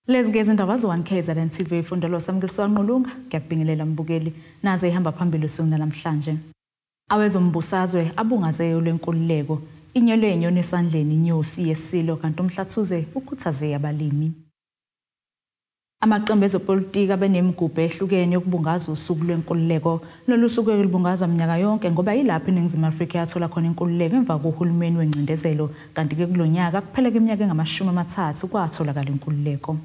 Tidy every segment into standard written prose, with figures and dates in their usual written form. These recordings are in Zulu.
Lezi ke izindaba zo-1 KZN TV ifundelo samkeliso wanqulunga ngiyakubingelela mbukeli naze ihamba phambili usuku namhlanje. Awezombusazwe abungazeyo lwenkululeko inyelwe inyoni esandleni inyosi yesilo kanti umhlathuze ukhuthaze abalimi. Amaqembu ezepolitiki abenemigubho ehlukene yokubungaza usuku lwenkululeko lolu suku libungazwa minyaka yonke ngoba yilapho iNingizimu Afrika yathola khona inkululeko emva kohulumeni wencindezelo kanti ke kulonyaka kuphela iminyaka engama-30 kwatholakala inkululeko.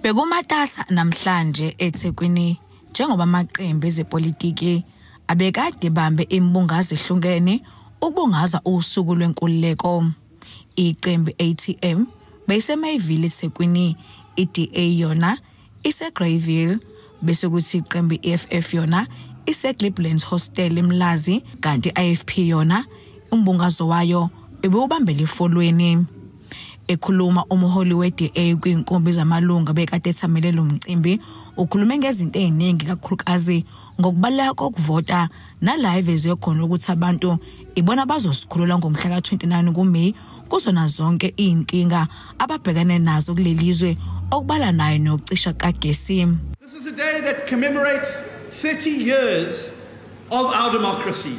Bekumatasa namhlanje eThekwini njengoba amaqembu ezepolitiki abekade bambe imbungazo ehlukene ukubungaza usuku lwenkululeko. Iqembu ATM beyiseMayville eThekwini, iDA yona iseGreyville bese kuthi iqembu EFF yona iseCliplands Hostel eMlazi kanti IFP yona umbungazo wayo ebewubambele efolweni. Ekhuluma umholi weDA kwinkombi zamalunga bekade ethamele lo mcimbi ukhulume ngezinto eziningi kakhulukazi ngokubaleka kokuvota nalive eziyokhona ukuthi abantu ibona bazosikhulula ngomhla ka-29 kuMeyi kuzona zonke inkinga ababhekane nazo kulelizwe okubala nayo nokucisha kagesi. This is a day that commemorates 30 years of our democracy.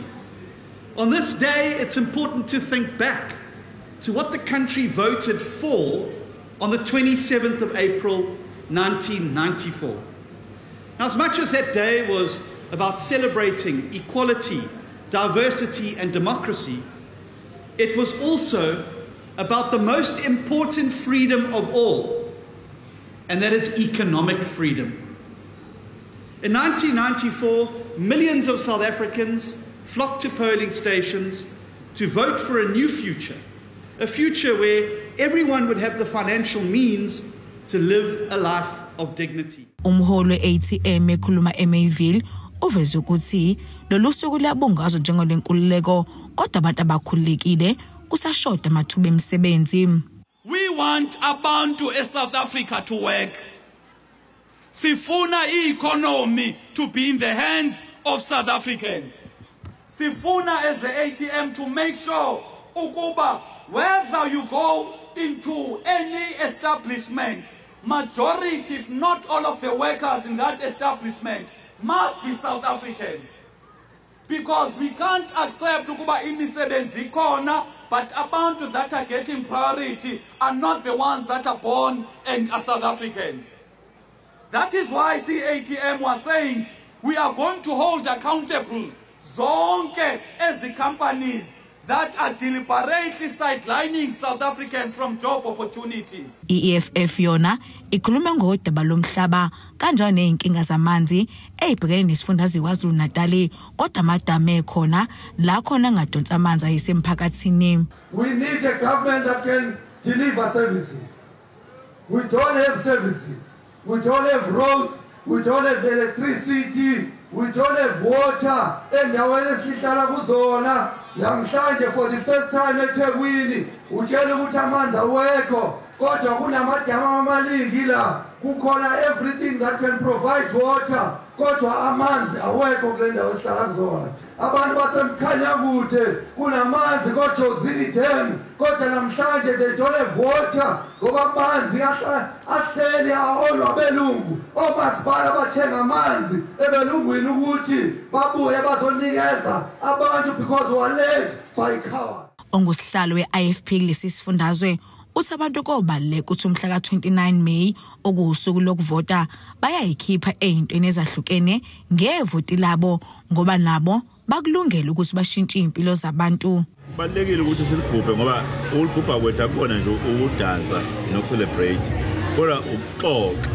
On this day, it's important to think back to what the country voted for on the 27th of April 1994. Now, as much as that day was about celebrating equality, diversity and democracy, it was also about the most important freedom of all, and that is economic freedom. In 1994, millions of South Africans flocked to polling stations to vote for a new future, a future where everyone would have the financial means to live a life of dignity. Umholi we-ATM ekhuluma eMayville uveze ukuthi lolu suku liyabungazwa njengolenkululeko kodwa abantu abakhululekile kusashoda amathuba emisebenzi. We want abantu eSouth Africa to work. Sifuna i-economy to be in the hands of South Africans. Sifuna as the ATM to make sure ukuba whether you go into any establishment, majority, if not all of the workers in that establishment must be South Africans. Because we can't accept ukuba imisebenzi ikhona, but abantu that are getting priority are not the ones that are born and are South Africans. That is why CATM was saying we are going to hold accountable zonke as the companies that are deliberately sidelining South Africans from job opportunities. EFF yona ikhuluma ngodaba lomhlaba kanjalo neinkinga zamanzi ezibhekene nesifundazwe KwaZulu-Natal kodwa amadame ekhona la khona ngadonsa amanzi ayisemphakathini. We need a government that can deliver services. We don't have services. We don't have roads. We don't have electricity. We don't have water. Endaweni esihlala kuzona namhlanje for the first time eThekwini utshela ukuthi amanzi awekho kodwa kunamadama amaningi la kukhona everything that can provide water kodwa amanzi awekho kule ndawo esihlala kuzona. Abantu basemkhanyakude kunamanzi koJozini Dam kodwa namhlanje they don't have water ngoba amanzi ahleli aholwa belungu omasipala bathenga amanzi ebelungwini ukuthi babuye bazonikeza abantu because were led by cowards. Ongusihlalo we-IFP kulesi sifundazwe uthi abantu kobaleka ukuthi umhla ka-29 Meyi okuwusuku lokuvota bayayikhipha ey'ntweni ezahlukene ngevoti labo ngoba nabo bakulungela ukuthi bashintshe impilo zabantu. Balekile ukuthi siligubhe ngoba ukugubha kwethu akubona nje ukudansa nokucelebrate kodwa ukuxoxa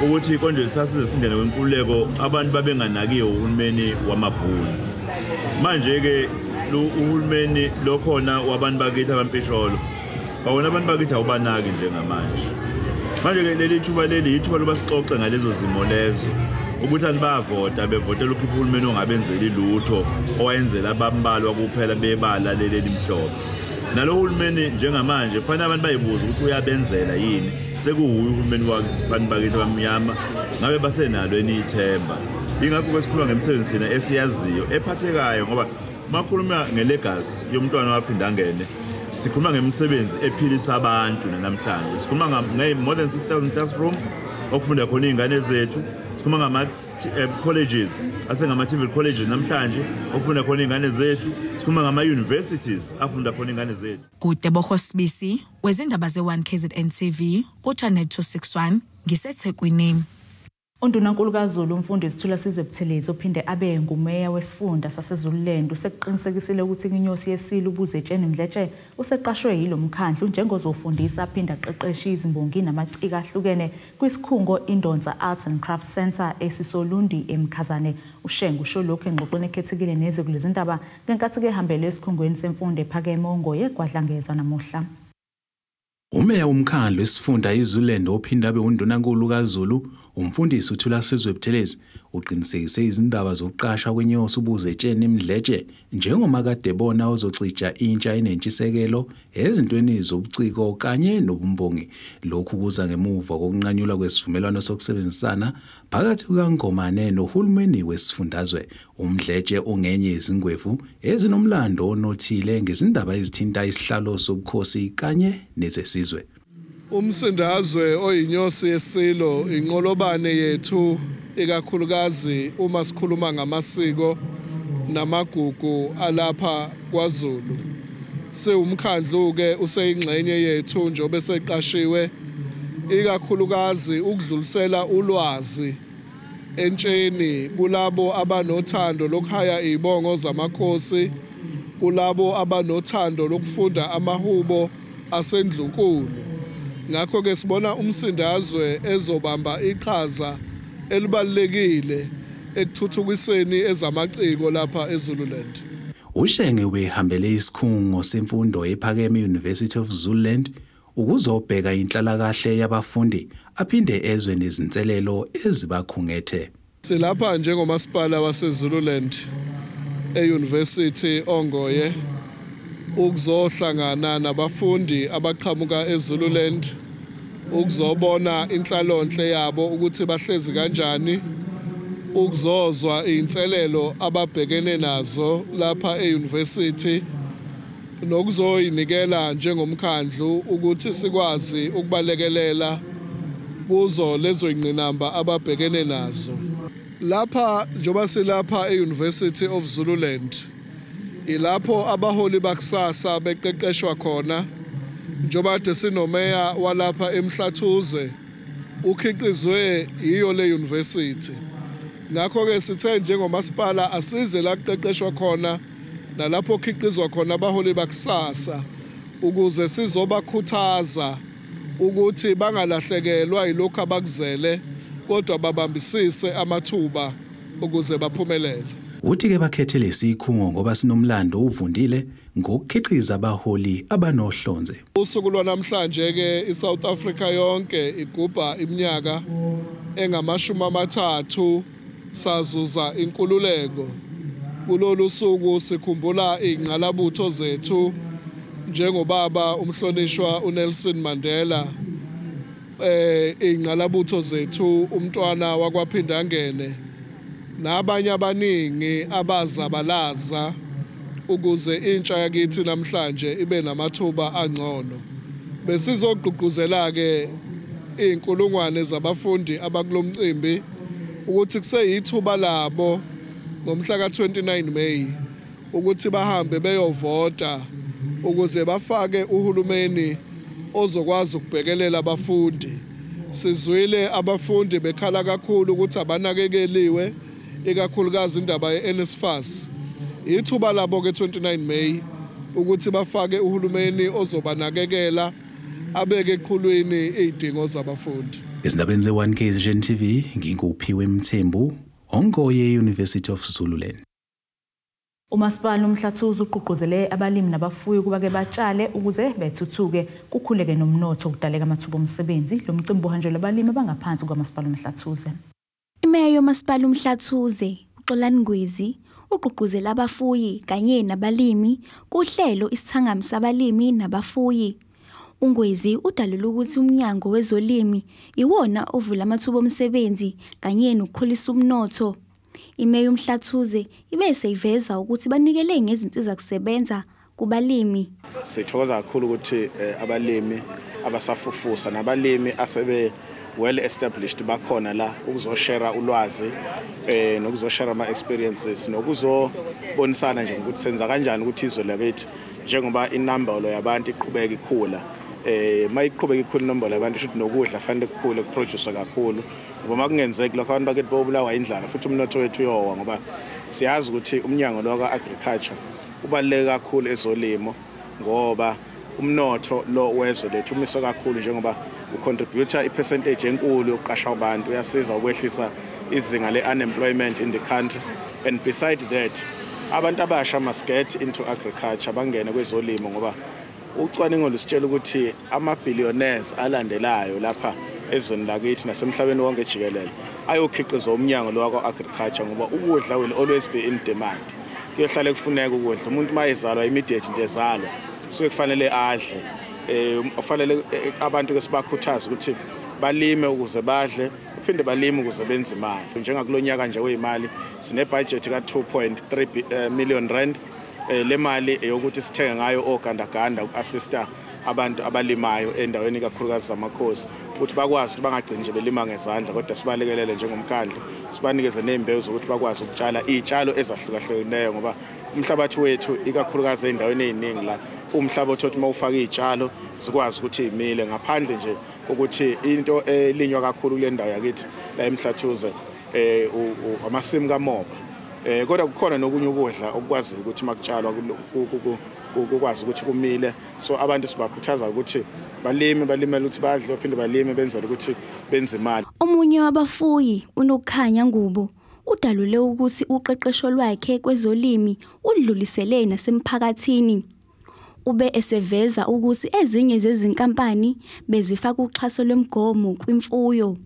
ukuthi konje sasize singene kwenkululeko abantu babenganakiyo uhulumeni wamabhunu. Manje ke uhulumeni lokhona wabantu bakithi abampisholo bawona abantu bakithi awubanaki njengamanje. Manje ke leli thuba leli ithuba loba sixoxe ngalezo zimo lezo ukuthi bavota bevotela ukhipha uhulumeni ongabenzeli lutho owayenzela abambalwa kuphela bebala leli mhlobo. Nalo uhulumeni njengamanje kufanele abantu bayibuza ukuthi uyabenzela yini sekuhuye uhulumeni wabantu bakithi abamnyama ngabe basenalo enithemba. Ingakho kwesikhuluma ngemisebenzi thina esiyaziyo ephathekayo ngoba makhuluma ngelegacy yomntwana waphinda angene sikhuluma ngemisebenzi ephilisa abantu namhlanje. Sikhuluma more than 6,000 classrooms okufunda khona izingane zethu. Sikhuluma ngama colleges asengama-TVET colleges namhlanje okufunda khona izingane zethu. Sikhuluma ngama-universities afunda khona izingane zethu. Kudeboho Sibisi wezindaba ze-1 KZN TV kuChannel 261 ngiseThekwini. UNdunankulu kaZulu umfundisi Thulasizwe Buthelezi ophinde abe ngumeya wesifunda saseZululand useqinisekisile ukuthi inyosi yesilo uBuzetsheni Mdletshe useqashwe yilo mkhandlu njengozofundisa aphinda aqeqeshe izimbongi namaciko ahlukene kwisikhungo Indonza Arts and Crafts Center eSisolundi eMkhazane. uShengu usho lokho engxoxweni ekhethekile neze kulezi ndaba ngenkathi ke hambele esikhungweni semfundo ephakeme ongoye kwaDlangezwa namuhla. Umeya womkhandlu wesifunda iZululand ophinda abe uNdunankulu kaZulu umfundisi uThulasizwe Buthelezi uqinisekise izindaba zokuqasha kwenyosi uBuzetsheni Mdletshe njengoma kade bona ozocija intsha enentshisekelo ezintweni zobuciko kanye nobumbongi. Lokhu kuza ngemuva kokunqanyulwa kwesivumelwano sokusebenzisana phakathi kukaNgomane nohulumeni wesifundazwe. uMdletshe ongenye izingwevu ezinomlando onothile ngezindaba ezithinta isihlalo sobukhosi kanye nezesizwe. Umsindazwe oyinyosi yesilo inqolobane yethu ikakhulukazi uma sikhuluma ngamasiko namagugu alapha kwaZulu. Siwumkhandlu ke useyingxenye yethu njobe seqashiwe ikakhulukazi ukudlulisela ulwazi entsheni kulabo abanothando lokuhaya izibongo zamakhosi, kulabo abanothando lokufunda amahubo asendlunkulu. Ngakho ke sibona umsindazwe ezobamba iqhaza elibalekile ekuthuthukiseni ezamaciko lapha eZululand. uShenge wehambele isikhungo semfundo ephakeme University of Zululand ukuzobheka inhlalakahle yabafundi aphinde ezwe nezinselelo ezibakhungethe. Silapha njengomasipala waseZululand eUniversity ongoye ukuzohlangana nabafundi abaqhamuka eZululand ukuzobona inhlalonhle yabo ukuthi bahlezi kanjani, ukuzozwa inselelo ababhekene nazo lapha eUniversity nokuzoyinikela njengomkhandlu ukuthi sikwazi ukubalekelela kuzo lezo ingqinamba ababhekene nazo. Lapha njoba silapha eUniversity of Zululand ilapho abaholi bakusasa beqeqeshwa khona njoba de sinomeya walapha eMhlathuze ukhiqizwe yiyo le university. Ngakho ke sithe njengomasipala asize la kuqeqeshwa khona nalapho khiqizwa khona abaholi bakusasa ukuze sizobakhuthaza ukuthi bangalahlekelwa yilokho abakuzele kodwa babambisise amathuba ukuze baphumelele. Uthi ke bakhethe lesikhungo ngoba sinomlando uvundile ngokukhiqiza abaholi abanohlonze. Usuku lwanamhlanje ke iSouth Africa yonke igubha iminyaka engama-30 sazuza inkululeko. Kulolu suku sikhumbula ingqalabutho zethu njengobaba umhlonishwa uNelson Mandela, ingqalabutho zethu umntwana wakwaPhindangene nabanye abaningi abazabalaza ukuze intsha yakithi namhlanje ibe namathuba angcono. Besizogqugquzela ke inkulungwane zabafundi abakulomcimbi ukuthi kuseyithuba labo ngomhla ka-29 May ukuthi bahambe beyovota ukuze bafake uhulumeni ozokwazi ukubhekelela abafundi. Sizwile abafundi bekhala kakhulu ukuthi abanakekeliwe ikakhulukazi indaba ye-NSFAS. Ithuba labo ke 29 May ukuthi bafake uhulumeni ozobanakekela abeke eqhulwini izidingo zabafundi. Izindabeni ze-1 KZN TV nginguphiwe Mthembu ongoye University of Zululand. Umasipala uMhlathuze uqhuquzele abalimi nabafuyi ukuba ke batshale ukuze bethuthuke kukhuleke nomnotho ukudaleka amathuba omsebenzi. Lo mcimbi uhanjelwe abalimi abangaphansi kwaMasipala uMhlathuze. Imeya yoMasipala uMhlathuze uXolani Ngwezi uqhuquzela abafuyi kanye nabalimi kuhlelo isithangami sabalimi nabafuyi. uNgwezi udalula ukuthi umnyango wezolimi iwona ovula amathuba omsebenzi kanye nokukhulisa umnotho. Imeya uMhlathuze ibe seyiveza ukuthi banikele ngezinsiza kusebenza kubalimi. Sithokoza kakhulu ukuthi abalimi abasafufusa nabalimi asebe well established bakhona la ukuzoshare ulwazi nokuzoshare ama experiences nokuzobonisana nje ukuthi senza kanjani ukuthi izwe lakithi njengoba inambolo yabantu iqhubeka ikhula mayiqhubeka ikhula inambolo yabantu shothi nokudla fanele kukhule kuproduce kakhulu ngoba makungenzeki lokho abantu bakithi bobulawa indlala futhi umnotho wethu uyowa ngoba siyazi ukuthi umnyango lo ka agriculture ubaluleke kakhulu ezolimo ngoba umnotho lo wezwe lethu umiswe kakhulu njengoba ucontributor ipercentage enkulu yokuqasha abantu uyasiza ukwehlisa izinga le-unemployment in the country and beside that abantu abasha must get into agriculture bangene kwezolimo ngoba ucwaningo lusitshela ukuthi ama-billionaires alandelayo lapha ezweni lakithi nasemhlabeni wonke jikelele ayokhiqiza umnyango lo waka-agriculture ngoba ukudla will always be in demand kuyohlale kufuneka ukudla umuntu mayezalwa immediate nje ezalwa suke kufanele adle kufanele abantu ke sibakhuthaza ukuthi balime ukuze badle uphinde balime ukuze benze imali njengakulonyaka nje weyimali sine budget ka 2.3 million rand le mali eyokuthi sithenge ngayo ogandaganda uassista abantu abalimayo endaweni kakhulukazi zamakhosi ukuthi bakwazi ukuthi bangagcini nje belima ngezandla kodwa sibalekelele njengomkhandlu sibanikeze nezimbewu zokuthi bakwazi ukutshala izitshalo ezahlukahlukeneyo ngoba umhlabathi wethu ikakhulukazi endaweni eziningi la umhlaba othothi mawufaka izitshalo sikwazi ukuthi imile ngaphandle nje ukuthi into elinywa kakhulu kule ndawo yakithi la eMhlathuze amasimu kamoba kodwa kukhona nokunye ukudla okwazi ukuthi makutshalwa ukwazi ukuthi kumile so abantu sibakhuthaza ukuthi balimele ukuthi badle baphinde balime benzele ukuthi benze imali. Omunye wabafuyi uNokukhanya Ngubo udalule ukuthi uqeqesho lwakhe kwezolimi udlulisele nasemphakathini. Ube eseveza ukuthi ezinye zezinkampani bezifaka uxhaso lwemgomo kwimfuyo.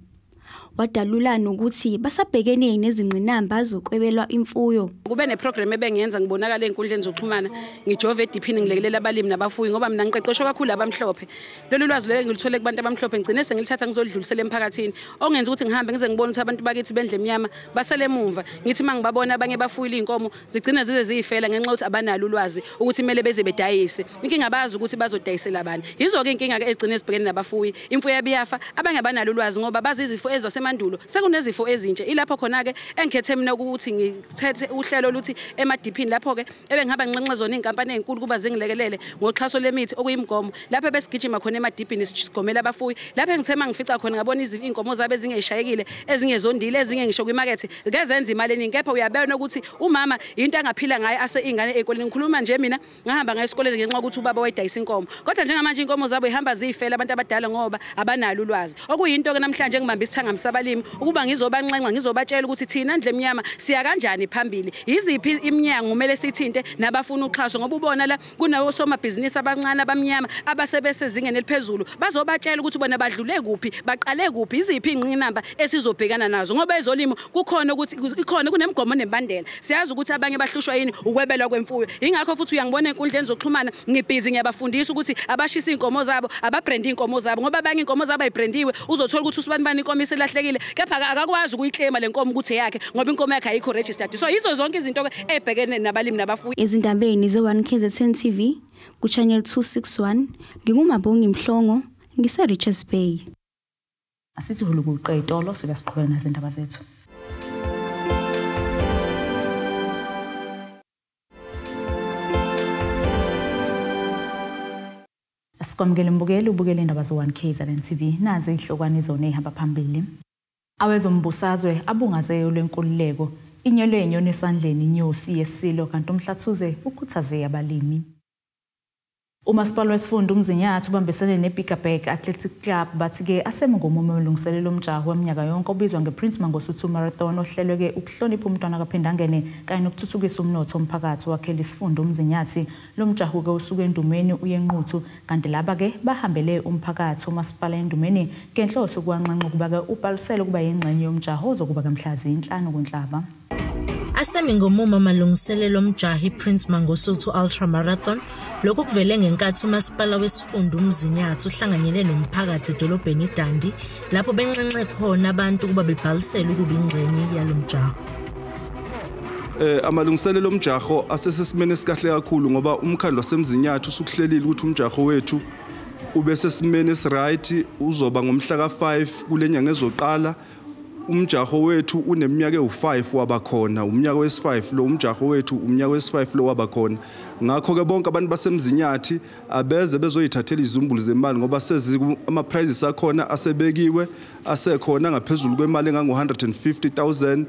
Wadalula nokuthi basabhekene nezingqinamba zokwebelwa imfuyo. Kube neprogram ebengiyenza ngibonakala enkundleni zokuxhumana ngijove ediphini ngilekelela abalimi nabafuyi ngoba mina ngiqeqeshwa kakhulu abamhlophe. Lolu lwazi lelo ngilithole kubantu abamhlophe ngicine sengilithatha ngizodlulisela emphakathini. Ongenza ukuthi ngihambe ngize ngibone ukuthi abantu bakithi bendle emnyama basale emuva. Ngithi mangibabona abanye bafuyile inkomo zigcina zize ziyifela ngenxa ukuthi abanalo ulwazi ukuthi kumele beze bedayise. Inkinga abazi ukuthi bazodayisela abani. Yizo ke inkinga ke ezigcine sibhekene nabafuyi. Imfuyo yabiyafa abanye abanalo ulwazi ngoba bazi izifo ezasemandulo. Sekunezifo ezintsha ilapho khona ke engikhethe mina ukuthi ngithethe uhlelo luthi emadiphini lapho ke ebengihamba nginxenxe zona inkampani ezinkulu kuba zingilekelele ngoxhaso lemithi okuyimgomo lapho besigijima khona emadiphini sigomela abafuyi lapho engithema ngifica khona ngabona izinkomo zabe ezingeshayekile ezingezondile ezinye ngisho kwimarket ngezenza imali eningi kepha uyabona ukuthi umama into angaphila ngayo ase ingane ezikoleni ngikhuluma nje mina ngahamba ngayo esikoleni ngenxa ukuthi ubaba wayidayisa inkomo kodwa njengamanje inkomo zabo ihamba zifela abantu abadala ngoba abanalo ulwazi okuyinto ke namhlanje ngibamba isithanga msabalimi ukuba ngizobanxenxa ngizobatshela ukuthi thina ndle emnyama siya kanjani phambili iziphi iminyango kumele sithinte nabafuna uxhaso ngoba ubona la kunawo somabhizinisi abancane abamnyama abasebesezingene eliphezulu bazobatshela ukuthi bona badlule kuphi baqale kuphi iziphi ingqinamba esizobhekana nazo ngoba ezolimo kukhona ukuthi ikhona kunemgomo nembandela siyazi ukuthi abanye bahlushwa yini ukwebelwa kwemfuyo ingakho futhi uyangibona enkundleni zokuxhumana ngibhizi ngiyabafundisa ukuthi abashisa inkomo zabo ababrandi inkomo zabo ngoba abanye inkomo zabo ayibrandiwe uzothola ukuthi usibani inkomo isilahlekile kepha akakwazi ukuyiclaima lenkomo ukuthi yakhe ngoba inkomo yakhe ayikho registered so yizo zonke izinto ke ebhekene nabalimi nabafuyi. Izindabeni ze1KZN TV ku channel 261 ngingumabongi Mhlongo ngise Richards Bay. Asithi hulukuqedolo sibasiqhubela nazindaba zethu. Asikwamukele mbukeli ubukele indaba ze1KZN TV nazi ihlokwane izona ehamba phambili. Awezombusazwe abungazeyo lenkululeko inyelwe inyoni esandleni inyosi yesilo kanti uMhlathuze ukhuthaze abalimi. Umasipala wesifunda uMzinyathi ubambisene neBigabag Athletic Club bathi-ke asemungomume olungiselelo omjaho weminyaka yonke obizwa ngePrince Mangosuthu Marathon ohlelwe-ke ukuhlonipha umntwana kaphinde angene kanye nokuthuthukisa umnotho omphakathi wakhela isifunda uMzinyathi. Lo mjaho-ke usuke endumeni uyenquthu kanti laba-ke bahambele umphakathi umasipala endumeni ngenhloso kuwanxanxa ukuba-ke ubhalisele ukuba yingxenye yomjaho ozokuba-ke mhla zi-5 kuNhlaba. Asemingomume amalungiselelo omjahi Prince Mangosuthu Ultra Marathon lokhu kuvele ngenkathi umasipala wesifunda uMzinyathi uhlanganyele nomphakathi edolobheni iDandi lapho benxenxe khona abantu kuba bebhalisela ukuba ingxenye yalomjaho. amalungiselelo omjaho asesesimene esikahle kakhulu ngoba umkhandlo wasemzinyathi usukuhlelile ukuthi umjaho wethu ube sesimene esiright uzoba ngomhla ka5 kulenyanga ezoqala. Umjaho wethu uneminyaka ewu5 wabakhona, umnyaka wesi5 lo umjaho wethu umnyaka wesi5 lo wabakhona. Ngakho ke bonke abantu basemzinyathi abeze bezoyithathela izumbulu zemali ngoba sezi ama prizes akhona asebekiwe asekhona ngaphezulu kwemali engango 150,000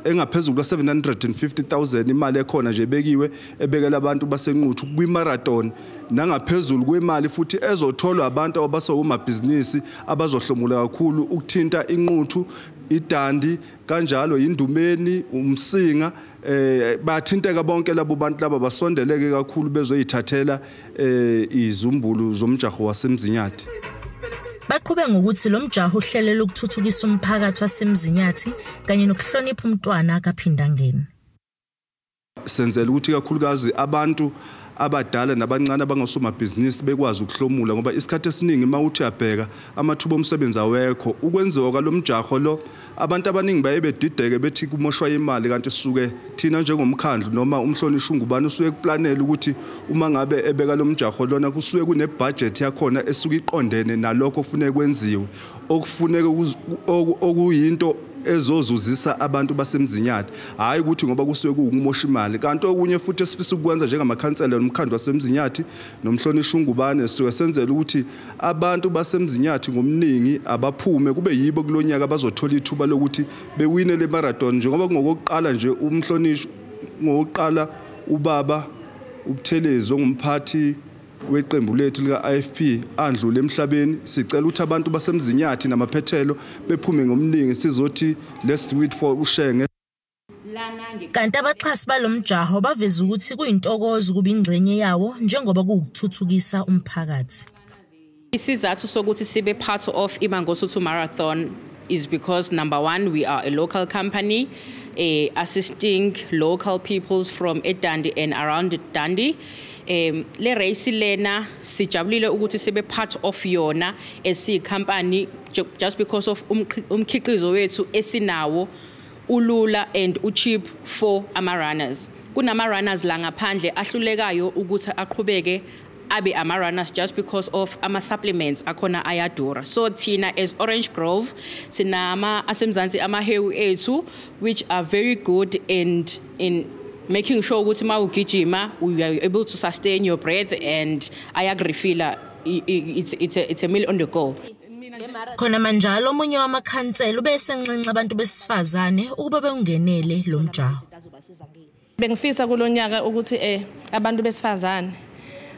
engaphezulu kwa 750,000 imali ekhona nje bekiwe ebekela abantu basenquthu kwi marathon nangaphezulu kwemali futhi ezotholwa abantu abasowumabhizinisi abazohlomula kakhulu ukuthinta inquthu iDandi kanjalo indumeni umsinga bathinteka bonke labo bantu laba basondeleke kakhulu bezoyithathela izumbulu zomjaho wasemzinyathi. Baqhubeka ngokuthi lo mjaho uhlelele ukuthuthukisa umphakathi wasemzinyathi kanye nokuhlonipha umntwana akaphindangeni. Senzele ukuthi kakhulukazi abantu abadala nabancane abangasomabhizinisi bekwazi ukuhlomula ngoba isikhathi esiningi mawuthi uyabheka amathuba omsebenzi awekho ukwenziwa kwalomjaho lo abantu abaningi bayebedideke bethi kumoshwa imali kanti sisuke thina njengomkhandlu noma umhlonishwa ungubani usuke kuplanela ukuthi uma ngabe ebeka lomjaho lona kusuke kune budget yakhona esuke iqondene nalokho kufanele kwenziwe okufuneka okuyinto ezozuzisa abantu basemzinyathi hayi ukuthi ngoba kusuke kuumosha imali kanti okunye futhi esifisa ukwenza njengamakhansela nomkhandlu wasemzinyathi nomhlonishwa ungubane sisuke senzele ukuthi abantu basemzinyathi ngomningi abaphume kube yibo kulonyaka abazothola ithuba lokuthi bewine le marathon njengoba ngokuqala nje umhlonishwa ngokuqala ubaba uButhelezi ongumphathi weqembu lethu lika IFP andlule emhlabeni sicela ukuthi abantu basemzinyathi namaphethelo bephume ngomningi sizothi let's do it for uShenge. Kanti abaxhasi balomjaho baveza ukuthi kuyintokozo kuba ingxenye yawo njengoba kukuthuthukisa umphakathi. Isizathu sokuthi sibe part of iMangosuthu Marathon is because number one, we are a local company assisting local peoples from eDandi and around Dandi. Le race lena sijabulile ukuthi sibe part of yona esi company just because of umkhiqizo wethu esinawo ulula and ucheap for ama runners. Kunama runners la ngaphandle ahlulekayo ukuthi aqhubeke abe ama runners just because of ama supplements akhona ayadura. So thina as Orange Grove sinama asemzansi ama hewu ethu which are very good and in making sure ukuthi mawugijima you are able to sustain your breath and ayagrifila it's a meal on the go. Khona manjalo omunye wamakhansela ubesenxenxa abantu besifazane ukuba beungenele lo mjaho. Bengifisa kulonyaka ukuthi abantu besifazane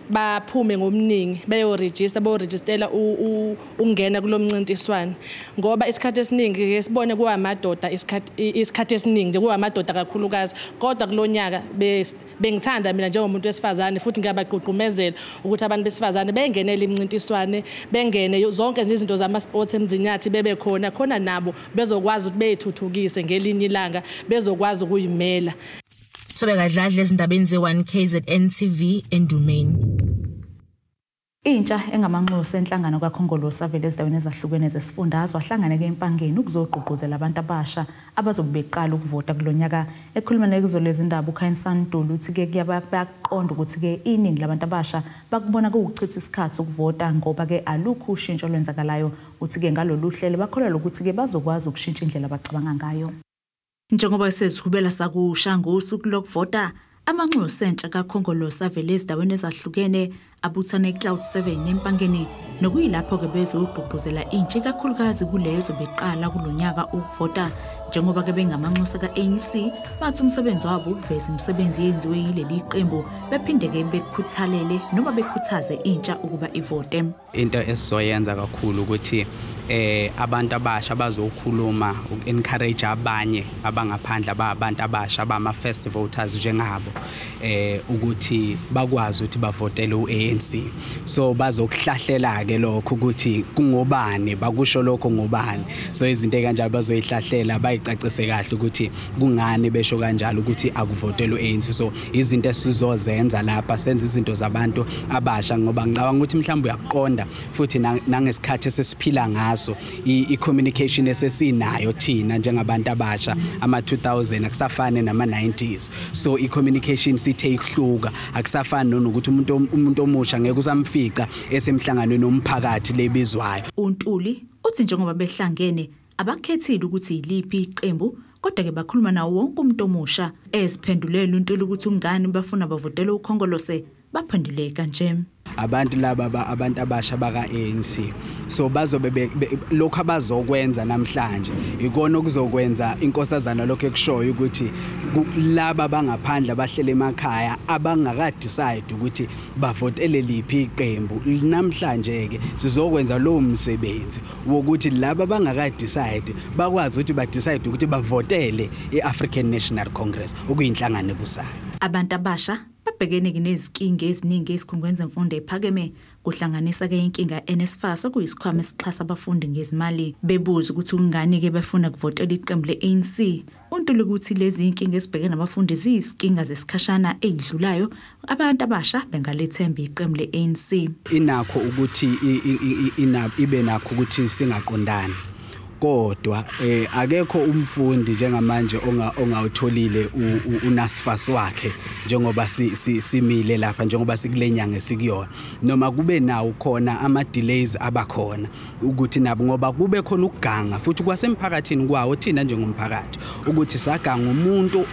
baphume ngomningi bayoregistera ungena kulomncintiswano ngoba isikhathi esiningi ke sibone kuwamadoda isikhathi esiningi nje kuwamadoda kakhulukazi kodwa kulonyaka bengithanda mina njengomuntu wesifazane futhi ngiyabaqoqumezela ukuthi abantu besifazane bengenele imncintiswane bengene zonke izinto zama sports emzinyathi bebe khona nabo bezokwazi ukuthi beyithuthukise ngelinye ilanga bezokwazi ukuyimela. Thobeka Dladla ezindabeni ze1KZN TV endumeni. Intsha engamanxusa enhlangano kaKhongolose avele ezindaweni ezahlukene zesifundazwe wahlangana ke empangeni ukuzogqugquzela abantu abasha abazobeqala ukuvota kulonyaka. Ekhuluma nekuzoleza indaba uKhainsan Dulu uthi ke kuyabaqonda ukuthi ke iningi labantu abasha bakubona ukuchitha isikhathi ukuvota ngoba ke alukho ushintsho lwenzakalayo uthi ke ngalolu hlelo bakholelwa ukuthi ke bazokwazi ukushintsha indlela abacabanga ngayo. Njengoba sezihubela sakushango usuku lokuvota amanxusa entsha kaKhongolose avele ezindaweni ezahlukene abuthane eCloud 7 empangeni nokuyilapho ke bezogqugquzela intsha kakhulukazi kulezo beqala kulonyaka ukuvota njengoba ke bengamanxusa kaANC bathi umsebenzi wabo ukuveza imisebenzi yenziwe yileli qembu bephinde ke bekhuthalele noma bekhuthaze intsha ukuba ivote. Into esizoyenza kakhulu ukuthi abantu abasha bazokhuluma encourage abanye abangaphandle abantu abasha abama first voters njengabo ukuthi bakwazi ukuthi bavotele uANC so bazokuhlahlela ke lokho ukuthi kungobani bakusho lokho ngobani so izinto kanjalo bazoyihlahlela bayicacise kahle ukuthi kungani besho kanjalo ukuthi akuvotele uANC so izinto esizozenza lapha senza izinto zabantu abasha ngoba ngicabanga ukuthi mhlawumbe uyaqonda futhi nangesikhathi sesiphila ngazo ngaso I-communication esesinayo thina njengabantu abasha ama-2000 akusafane nama-90s so i-communication sithe ihluka akusafani nokuthi umuntu omusha ngeke usamfica esemhlanganweni nomphakathi lebizwayo. uNtuli uthi njengoba behlangene abakhethile ukuthi iliphi iqembu kodwa ke bakhuluma nawo wonke umuntu omusha eziphendulela uNtuli ukuthi ungani bafuna bavotela ukhongolose baphendule kanje. Abantu laba abantu abasha baka-ANC so bazobe lokho abazokwenza namhlanje ikona okuzokwenza inkosazana lokho ekushoyo ukuthi laba bangaphandle bahlele emakhaya abangakadecide ukuthi bavotele liphi iqembu namhlanje ke sizokwenza lo msebenzi wokuthi laba bangakadecide bakwazi ukuthi badecide ukuthi bavotele iAfrican National Congress okuyinhlangano ebusayo. Abantu abasha babhekene nezinkinga eziningi esikhungweni zemfundo ephakeme kuhlanganisa ke inkinga NSFAS okuyisikhwama esixhasa abafundi ngezimali bebuza ukuthi ungani ke befuna ukuvotela iqembu leANC. uNtuli ukuthi lezi inkinga ezibhekene nabafundi ziyisinkinga zesikhashana ezidlulayo abantu abasha bengalethemba iqembu leANC inakho ukuthi ibe nakho ukuthi singaqondani kodwa akekho umfundi njengamanje ongawutholile uNSFAS wakhe njengoba simile lapha njengoba sikulenyanga sikuyona noma kube nawo khona ama delays abakhona ukuthi nabo ngoba kube khona ukuganga futhi kwasemphakathini kwawo thina njengomphakathi ukuthi saganga umuntu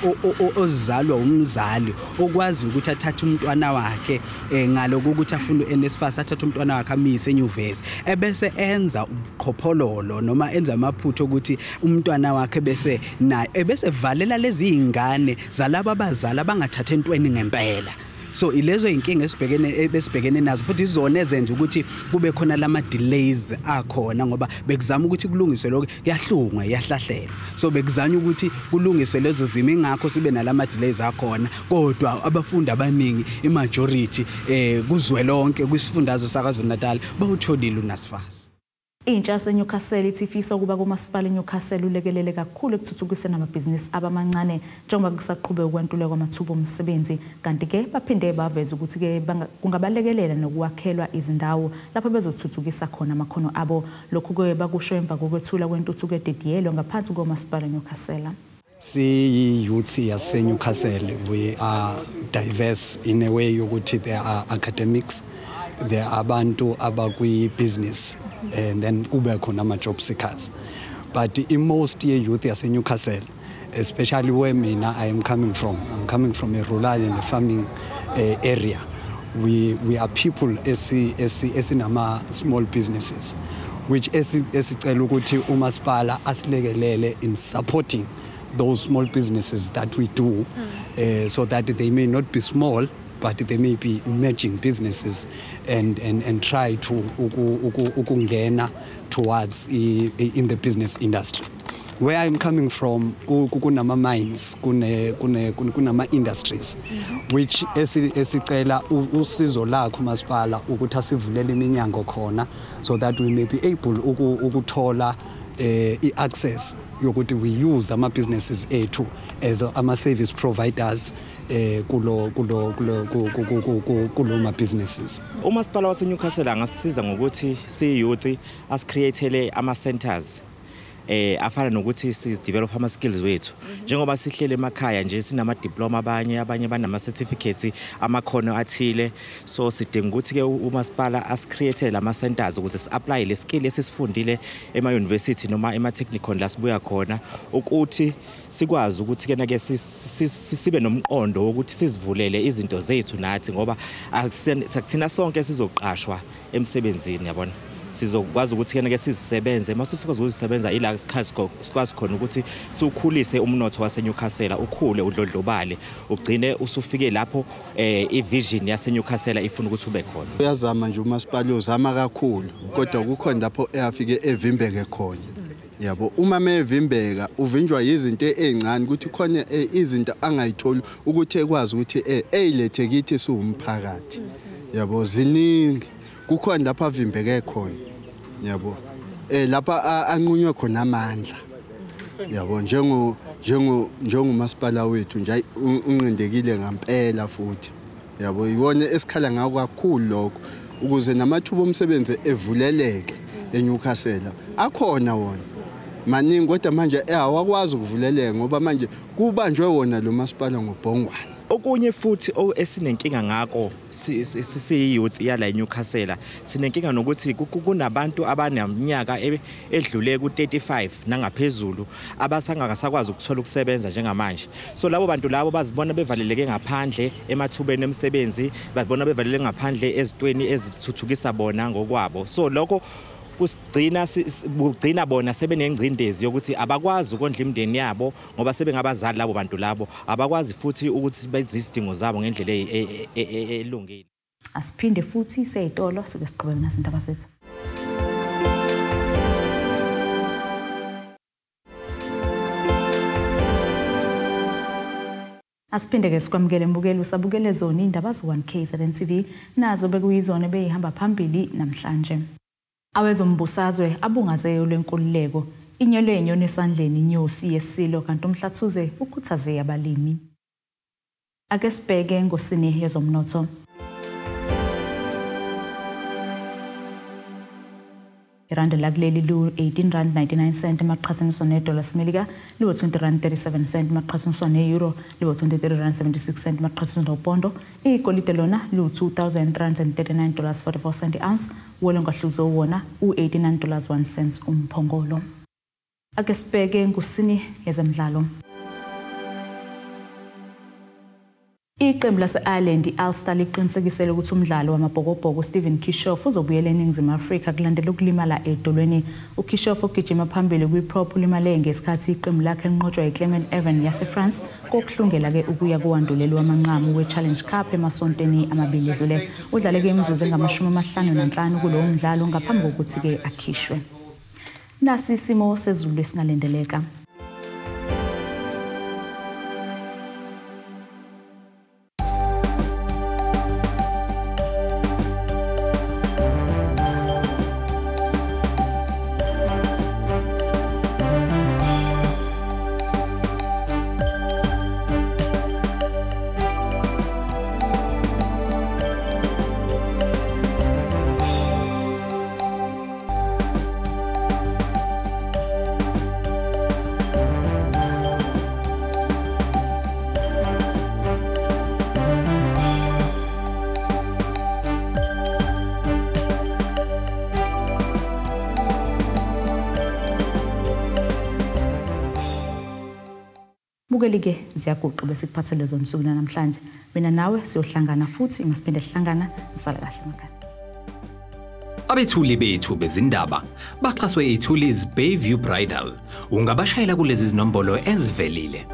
ozalwa umzali okwazi ukuthi athathe umntwana wakhe ngaloko ukuthi afuna uNSFAS athathe umntwana wakhe amise enyuvesi ebese enza ubuqhophololo noma enza amaphutho ukuthi umntwana wakhe bese naye ebese valela lezi ingane zalabo abazali abangathatha entweni ngempela. So ilezo inkinga esibhekene nazo futhi izona ezenza ukuthi kube khona lama delays akhona ngoba bekuzama ukuthi kulungiswe lokho yahlungwa yahlahlelwa so bekuzanya ukuthi kulungiswe lezo zimo ingakho sibe nalama delays akhona kodwa abafundi abaningi imajority kuzwelonke kwisifundazwe saKwaZulu-Natal bawutholile uNSFAS. Intsha yaseNewcastle ithi ifisa ukuba kumasipala eNewcastle ulekelele kakhulu ekuthuthukiseni amabhizinisi abamancane njengoba kusaqhubeka ukwentuleka kwamathuba omsebenzi kanti ke baphinde baveza ukuthi ke kungabalekelela nokwakhelwa izindawo lapho bezothuthukisa khona amakhono abo. Lokhu ke bakusho emva kokwethula kwentuthuko edidiyelwe ngaphansi komasipala eNewcastle. Youth yaseNewcastle we are diverse in a way yokuthi there are academics, there are abantu abakwi business and then kube khona ama job seekers, but in most youth yaseNewcastle, especially where mina I am coming from, I'm coming from a rural and a farming area. We are people esinama small businesses which esicela ukuthi umasipala asilekelele in supporting those small businesses that we do so that they may not be small but they may be emerging businesses and try to ukungena towards in the business industry. Where I'm coming from, kunama mines, kunama industries, which esicela usizo lakho masipala ukuthi asivulele iminyango khona so that we may be able ukuthola access yokuthi we use ama businesses ethu as ama service providers kulo ma businesses. Umasipala waseNewcastle angasisiza ngokuthi si youth as createle ama centers afana nokuthi si develop ama skills wethu njengoba sihlele emakhaya nje sinama diploma abanye banama certificates amakhono athile so sidinga ukuthi ke umasipala as create lama centers ukuze si apply le skill esifundile ema university noma ema technical la sibuya khona ukuthi sikwazi ukuthi ke nake sibe nomqondo ukuthi sizivulele izinto zethu nathi ngoba akuthina sonke sizoqashwa emsebenzini yabona sizokwazi ukuthi ke sizisebenze mase sikwazi ukuzisebenza ila sikwazi khona ukuthi siukhulise umnotho waseNewcastle ukhule udlodlobale ugcine usufike lapho ivision yaseNewcastle ifuna ukuthi ube khona. Uyazama nje umasipala uzama kakhulu kodwa kukhona lapho eyafike evimbeke khona. Yabo uma mevimbeka uvinjwa izinto ezincane ukuthi khona izinto angayitholi ukuthi ekwazi ukuthi eyilethe kithi siwumphakathi. Yabo ziningi kukhona lapha avimbeke khona yabo lapha anqunywe khona amandla yabo njengomasipala wethu nje unqindekile ngempela futhi yabo iwona esikhala ngako kakhulu lokho ukuze namathuba omsebenzi evuleleke eNewcastle akhona wona maningi kodwa manje awakwazi ukuvuleleka ngoba manje kubanjwe wona lo masipala ngobhongwane. Okunye futhi esinenkinga ngako siyiyouth yala eNewcastle sinenkinga nokuthi kunabantu abaneminyaka edlule ku35 nangaphezulu abasangakasakwazi ukuthola ukusebenza njengamanje. So labo bantu labo bazibona bevaleleke ngaphandle emathubeni emisebenzi, bazibona bevaleleke ngaphandle ezitweni ezithuthukisa bona ngokwabo. So lokho kugcina bona sebenengcindezi yokuthi abakwazi ukondla imndeni yabo ngoba sebengabazali labo bantu labo abakwazi futhi ukuthi benze izidingo zabo ngendlela elungile. Asiphinde futhi seyitolo sikusiqhubeka nasindaba sethu. Asiphinde ke sikwamukele mbukeli usabukele zona indaba z1KZN TV nazo bekuyizona behamba phambili namhlanje. Awezombusazwe abungazeyo lwenkululeko inyelwe inyoni esandleni inyosi yesilo kanti umhlathuze ukhuthaze abalimi. Ake sibheke ngosini yezomnotho. Iranda lakuleli lu 18.99 maqhathaniswa nedola America lu 20.37 maqhathaniswa neeuro lu 23.76 maqhathaniswa nopondo. Igolide lona lu $2,339.44 ounce wona ngahluzo wona u$89.01 umphongolo. Ake sibheke ngosini yezemidlalo. Iqembu lase-Ireland i-Ulster liqinisekisele ukuthi umdlalo wamabhokobhoko Stephen Kishoff uzobuyela eNingizimu Afrika kulandela ukulimala edolweni. UKishoff ogijima phambili kwi-prop ulimale ngesikhathi iqembu lakhe linqotshwa iClement Evan yaseFrance kokuhlungela ke ukuya kuwandulelo wamanqamu we-Challenge Cup emasontweni amabili edlule. Udlale ke imizuzu engama-55 kulowo mdlalo ngaphambi kokuthi ke akhishwe. Nasi isimo sezulu esingalendeleka. Bukelike ziyaguqa bese kuphathele zona usuku namhlanje. Mina nawe siyohlangana futhi ngasiphinde sihlangana nisala kahle emakhaya. Abethuli bethu bezindaba baxhaswe iThulis Bayview Bridal. Ungabashayela kulezi zinombolo ezivelile.